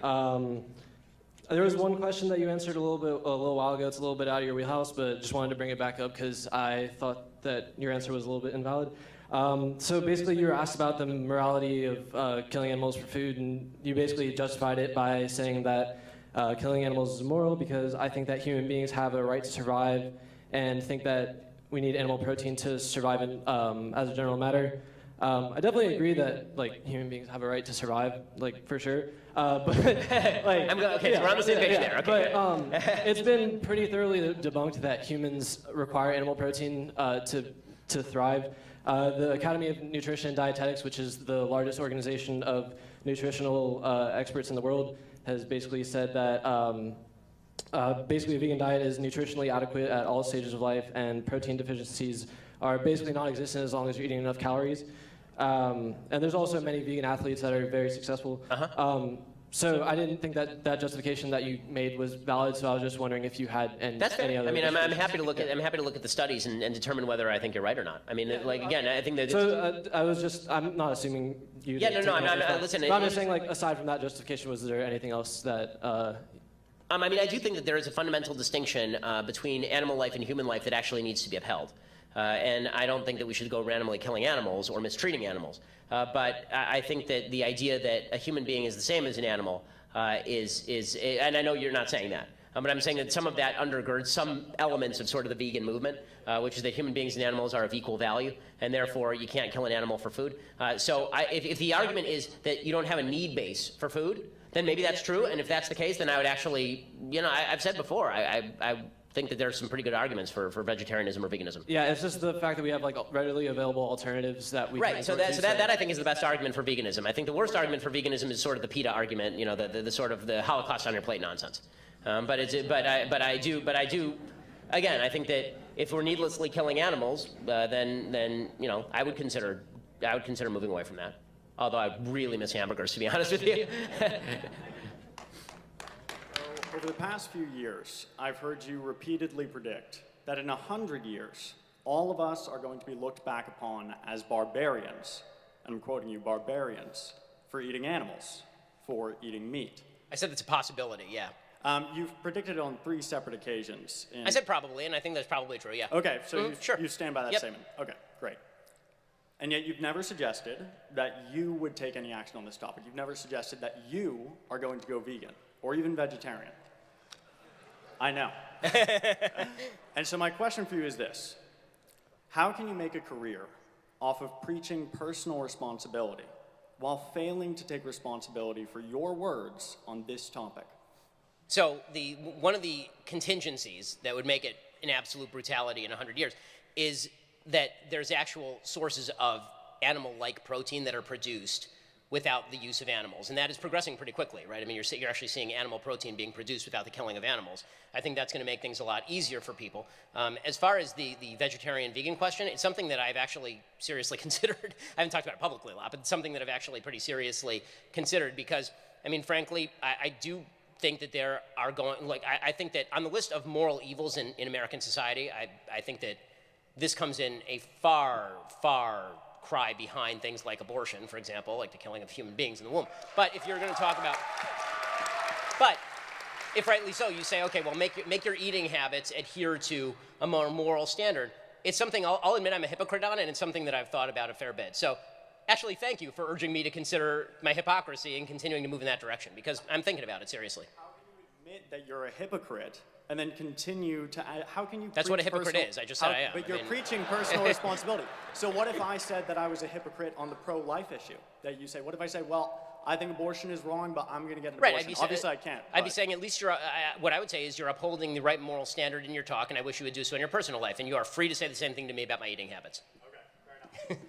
There was one question that you answered a little while ago. It's a little bit out of your wheelhouse, but just wanted to bring it back up because I thought that your answer was a little bit invalid. So basically, you were asked about the morality of killing animals for food, and you basically justified it by saying that killing animals is immoral because I think that human beings have a right to survive, and think that we need animal protein to survive as a general matter. I definitely agree that human beings have a right to survive, for sure. But okay, so we're on the same page there. Okay. But it's been pretty thoroughly debunked that humans require animal protein to thrive. The Academy of Nutrition and Dietetics, which is the largest organization of nutritional experts in the world, has basically said that basically a vegan diet is nutritionally adequate at all stages of life, and protein deficiencies are basically non-existent as long as you're eating enough calories. And there's also many vegan athletes that are very successful. So I didn't think that justification that you made was valid. So I was just wondering if you had any other. I mean, I'm happy to look at the studies and determine whether I think you're right or not. I mean, again, I think that. So I'm not assuming you. Yeah, no. I'm listen. I'm just saying, aside from that justification, was there anything else that? I mean, I do think that there is a fundamental distinction between animal life and human life that actually needs to be upheld. And I don't think that we should go randomly killing animals or mistreating animals. But I think that the idea that a human being is the same as an animal is, and I know you're not saying that, but I'm saying that some of that undergirds some elements of sort of the vegan movement, which is that human beings and animals are of equal value, and therefore you can't kill an animal for food. So if the argument is that you don't have a need base for food, then maybe that's true. And if that's the case, then I would actually, I've said before, I think that there's some pretty good arguments for vegetarianism or veganism. Yeah, it's just the fact that we have readily available alternatives that we right. So that I think is the best argument for veganism. I think the worst argument for veganism is sort of the PETA argument, the sort of the Holocaust on your plate nonsense. But I do. Again, I think that if we're needlessly killing animals, then I would consider moving away from that. Although I really miss hamburgers, to be honest with you. Over the past few years, I've heard you repeatedly predict that in 100 years, all of us are going to be looked back upon as barbarians, and I'm quoting you, barbarians, for eating animals, for eating meat. I said it's a possibility, yeah. You've predicted it on 3 separate occasions. I said probably, and I think that's probably true, yeah. Okay, so sure. You stand by that statement. Okay, great. And yet you've never suggested that you would take any action on this topic. You've never suggested that you are going to go vegan, or even vegetarian. I know. And so my question for you is this. How can you make a career off of preaching personal responsibility while failing to take responsibility for your words on this topic? So one of the contingencies that would make it an absolute brutality in 100 years is that there's actual sources of animal-like protein that are produced without the use of animals. And that is progressing pretty quickly, right? I mean, you're actually seeing animal protein being produced without the killing of animals. I think that's going to make things a lot easier for people. As far as the vegetarian-vegan question, it's something that I've actually seriously considered. I haven't talked about it publicly a lot, but it's something that I've actually pretty seriously considered because, I mean, frankly, I do think that there are I think that on the list of moral evils in American society, I think that this comes in a far, far cry behind things like abortion, for example, like the killing of human beings in the womb. But if you're going to talk about, but if rightly so, you say, okay, well, make your eating habits adhere to a more moral standard. It's something I'll admit I'm a hypocrite on, and it's something that I've thought about a fair bit. So actually, thank you for urging me to consider my hypocrisy and continuing to move in that direction, because I'm thinking about it seriously. How can you admit that you're a hypocrite and then continue to add, how can you That's what a hypocrite is. I just said I am. But you're preaching personal responsibility. So what if I said that I was a hypocrite on the pro-life issue? That you say, what if I say, well, I think abortion is wrong, but I'm going to get an abortion. Obviously, I can't. I'd be saying at least what I would say is you're upholding the right moral standard in your talk, and I wish you would do so in your personal life. And you are free to say the same thing to me about my eating habits. Okay, fair enough.